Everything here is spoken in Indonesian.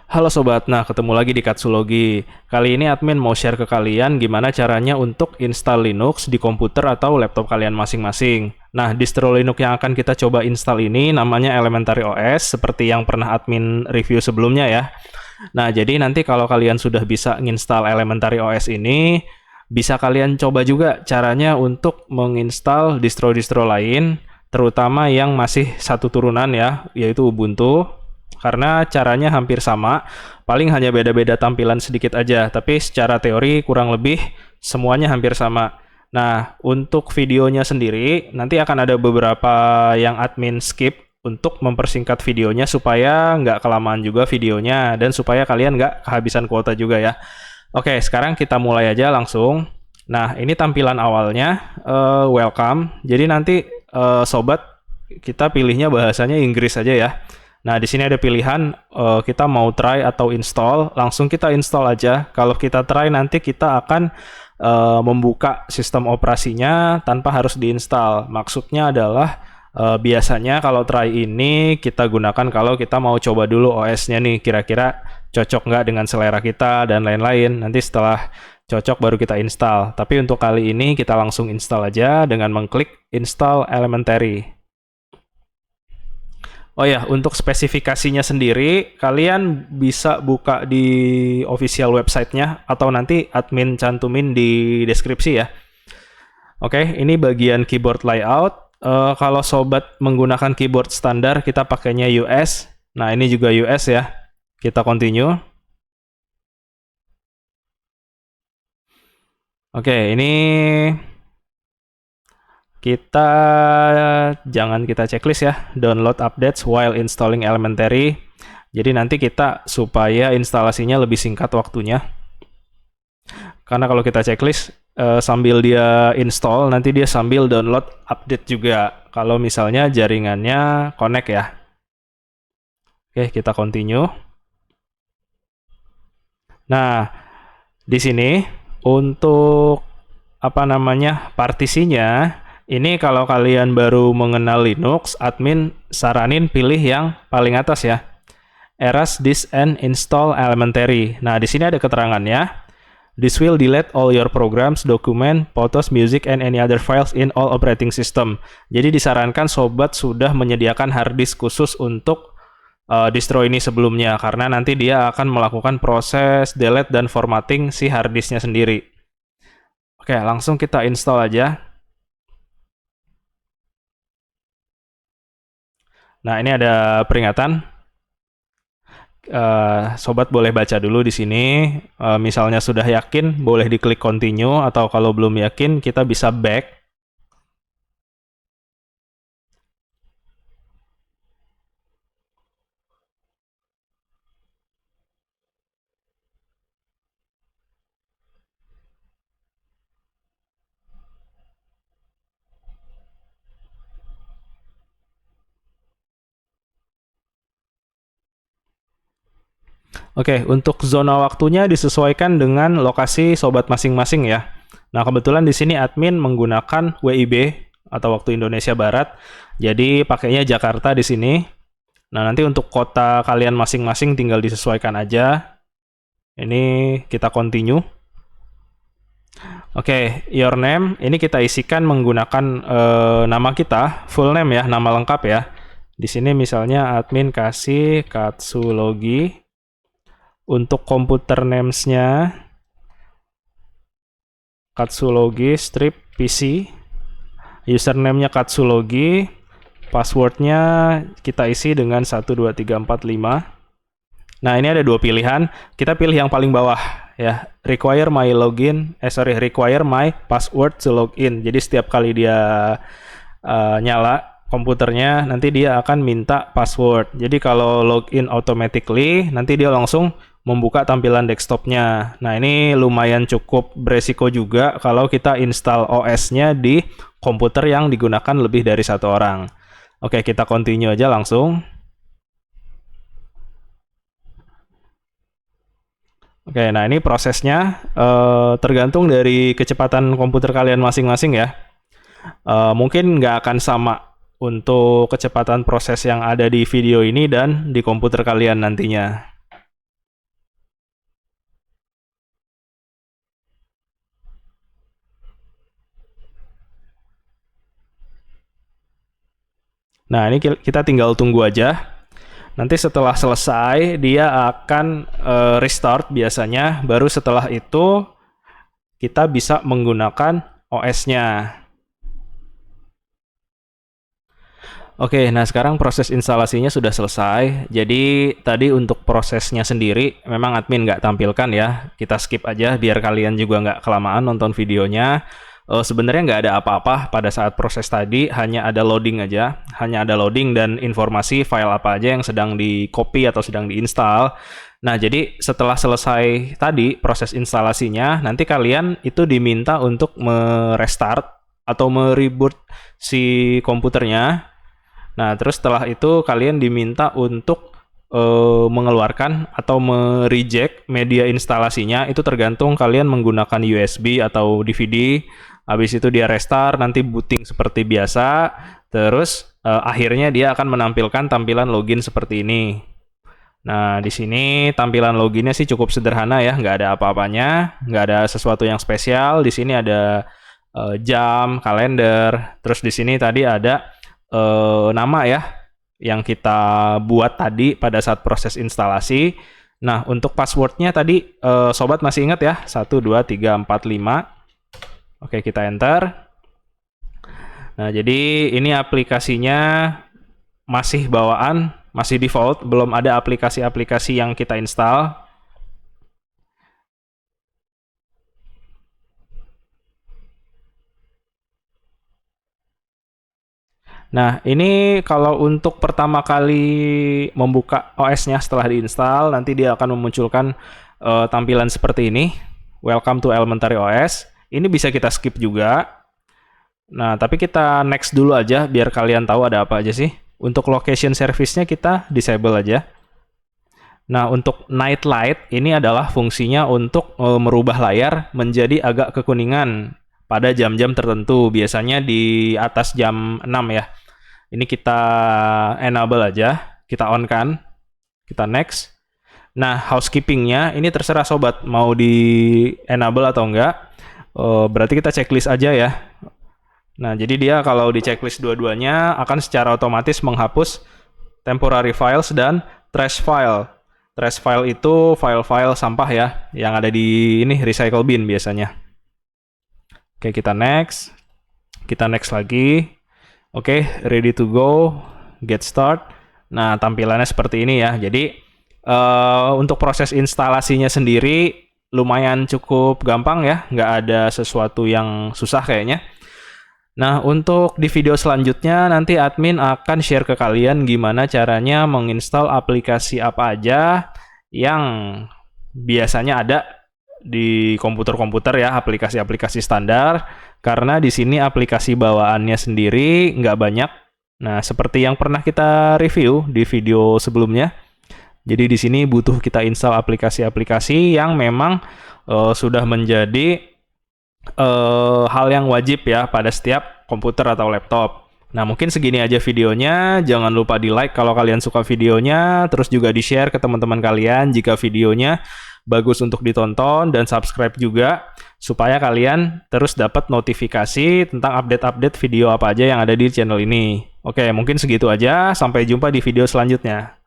Halo sobat, nah ketemu lagi di Katsulogi. Kali ini admin mau share ke kalian gimana caranya untuk install Linux di komputer atau laptop kalian masing-masing. Nah, distro Linux yang akan kita coba install ini namanya Elementary OS, seperti yang pernah admin review sebelumnya ya. Nah, jadi nanti kalau kalian sudah bisa nginstal Elementary OS ini, bisa kalian coba juga caranya untuk menginstal distro-distro lain, terutama yang masih satu turunan ya, yaitu Ubuntu. Karena caranya hampir sama, paling hanya beda-beda tampilan sedikit aja, tapi secara teori kurang lebih semuanya hampir sama. Nah, untuk videonya sendiri, nanti akan ada beberapa yang admin skip untuk mempersingkat videonya supaya nggak kelamaan juga videonya, dan supaya kalian nggak kehabisan kuota juga ya. Oke, sekarang kita mulai aja langsung. Nah, ini tampilan awalnya, welcome. Jadi nanti sobat, kita pilihnya bahasanya Inggris aja ya. Nah, di sini ada pilihan kita mau try atau install, langsung kita install aja. Kalau kita try nanti kita akan membuka sistem operasinya tanpa harus diinstal. Maksudnya adalah biasanya kalau try ini kita gunakan kalau kita mau coba dulu OS-nya nih, kira-kira cocok nggak dengan selera kita dan lain-lain. Nanti setelah cocok baru kita install. Tapi untuk kali ini kita langsung install aja dengan mengklik install Elementary. Oh ya, untuk spesifikasinya sendiri, kalian bisa buka di official website-nya atau nanti admin cantumin di deskripsi ya. Oke, ini bagian keyboard layout. Kalau sobat menggunakan keyboard standar, kita pakainya US. Nah, ini juga US ya. Kita continue. Oke, ini kita jangan kita checklist ya, download updates while installing Elementary. Jadi nanti kita supaya instalasinya lebih singkat waktunya. Karena kalau kita checklist sambil dia install, nanti dia sambil download update juga. Kalau misalnya jaringannya connect ya. Oke, kita continue. Nah, di sini untuk partisinya. Ini kalau kalian baru mengenal Linux, admin saranin pilih yang paling atas ya. Erase this and install Elementary. Nah, di sini ada keterangannya. This will delete all your programs, document, photos, music, and any other files in all operating system. Jadi disarankan sobat sudah menyediakan hard disk khusus untuk distro ini sebelumnya, karena nanti dia akan melakukan proses delete dan formatting si hard disknya sendiri. Oke, langsung kita install aja. Nah, ini ada peringatan. Sobat boleh baca dulu di sini. Misalnya sudah yakin, boleh diklik continue, atau kalau belum yakin, kita bisa back. Oke, untuk zona waktunya disesuaikan dengan lokasi sobat masing-masing ya. Nah, kebetulan di sini admin menggunakan WIB atau waktu Indonesia Barat. Jadi pakainya Jakarta di sini. Nah, nanti untuk kota kalian masing-masing tinggal disesuaikan aja. Ini kita continue. Oke, your name ini kita isikan menggunakan nama kita, full name ya, nama lengkap ya. Di sini misalnya admin kasih Katsulogi. Untuk komputer names-nya Katsulogi strip PC, username-nya Katsulogi, password-nya kita isi dengan 12345. Nah, ini ada dua pilihan. Kita pilih yang paling bawah ya, require my password to login. Jadi setiap kali dia nyala komputernya, nanti dia akan minta password. Jadi kalau login automatically, nanti dia langsung membuka tampilan desktopnya. Nah, ini lumayan cukup beresiko juga kalau kita install OS-nya di komputer yang digunakan lebih dari satu orang. Oke, kita continue aja langsung. Oke, nah ini prosesnya tergantung dari kecepatan komputer kalian masing-masing ya. Mungkin nggak akan sama untuk kecepatan proses yang ada di video ini dan di komputer kalian nantinya. Nah, ini kita tinggal tunggu aja. Nanti setelah selesai, dia akan restart biasanya. Baru setelah itu, kita bisa menggunakan OS-nya. Oke, nah sekarang proses instalasinya sudah selesai. Jadi tadi untuk prosesnya sendiri memang admin nggak tampilkan ya. Kita skip aja biar kalian juga nggak kelamaan nonton videonya. Sebenarnya nggak ada apa-apa pada saat proses tadi, hanya ada loading aja. Hanya ada loading dan informasi file apa aja yang sedang di-copy atau sedang diinstal. Nah, jadi setelah selesai tadi proses instalasinya, nanti kalian itu diminta untuk merestart atau mereboot si komputernya. Nah, terus setelah itu kalian diminta untuk mengeluarkan atau mereject media instalasinya. Itu tergantung kalian menggunakan USB atau DVD. Habis itu dia restart, nanti booting seperti biasa. Terus akhirnya dia akan menampilkan tampilan login seperti ini. Nah, di sini tampilan loginnya sih cukup sederhana ya, nggak ada apa-apanya, nggak ada sesuatu yang spesial. Di sini ada jam, kalender, terus di sini tadi ada nama ya yang kita buat tadi pada saat proses instalasi. Nah, untuk passwordnya tadi sobat masih ingat ya, 1 2 3 4 5. Oke, kita enter. Nah, jadi ini aplikasinya masih bawaan, masih default, belum ada aplikasi-aplikasi yang kita install. Nah, ini kalau untuk pertama kali membuka OS-nya setelah diinstal, nanti dia akan memunculkan tampilan seperti ini. Welcome to Elementary OS. Ini bisa kita skip juga. Nah, tapi kita next dulu aja biar kalian tahu ada apa aja sih. Untuk location service-nya kita disable aja. Nah, untuk night light ini adalah fungsinya untuk merubah layar menjadi agak kekuningan pada jam-jam tertentu, biasanya di atas jam 6 ya. Ini kita enable aja, kita on kan, kita next. Nah, housekeeping-nya ini terserah sobat mau di enable atau enggak. Berarti kita checklist aja ya. Nah, jadi dia kalau di checklist dua-duanya akan secara otomatis menghapus temporary files dan trash file. Trash file itu file-file sampah ya, yang ada di ini recycle bin biasanya. Oke, kita next. Kita next lagi. Oke, ready to go. Get start. Nah, tampilannya seperti ini ya. Jadi, untuk proses instalasinya sendiri lumayan cukup gampang ya. Nggak ada sesuatu yang susah kayaknya. Nah, untuk di video selanjutnya nanti admin akan share ke kalian gimana caranya menginstal aplikasi apa aja yang biasanya ada di komputer-komputer ya, aplikasi-aplikasi standar, karena di sini aplikasi bawaannya sendiri nggak banyak. Nah, seperti yang pernah kita review di video sebelumnya. Jadi di sini butuh kita install aplikasi-aplikasi yang memang sudah menjadi hal yang wajib ya pada setiap komputer atau laptop. Nah, mungkin segini aja videonya. Jangan lupa di like kalau kalian suka videonya, terus juga di share ke teman-teman kalian jika videonya bagus untuk ditonton, dan subscribe juga supaya kalian terus dapat notifikasi tentang update-update video apa aja yang ada di channel ini. Oke, mungkin segitu aja. Sampai jumpa di video selanjutnya.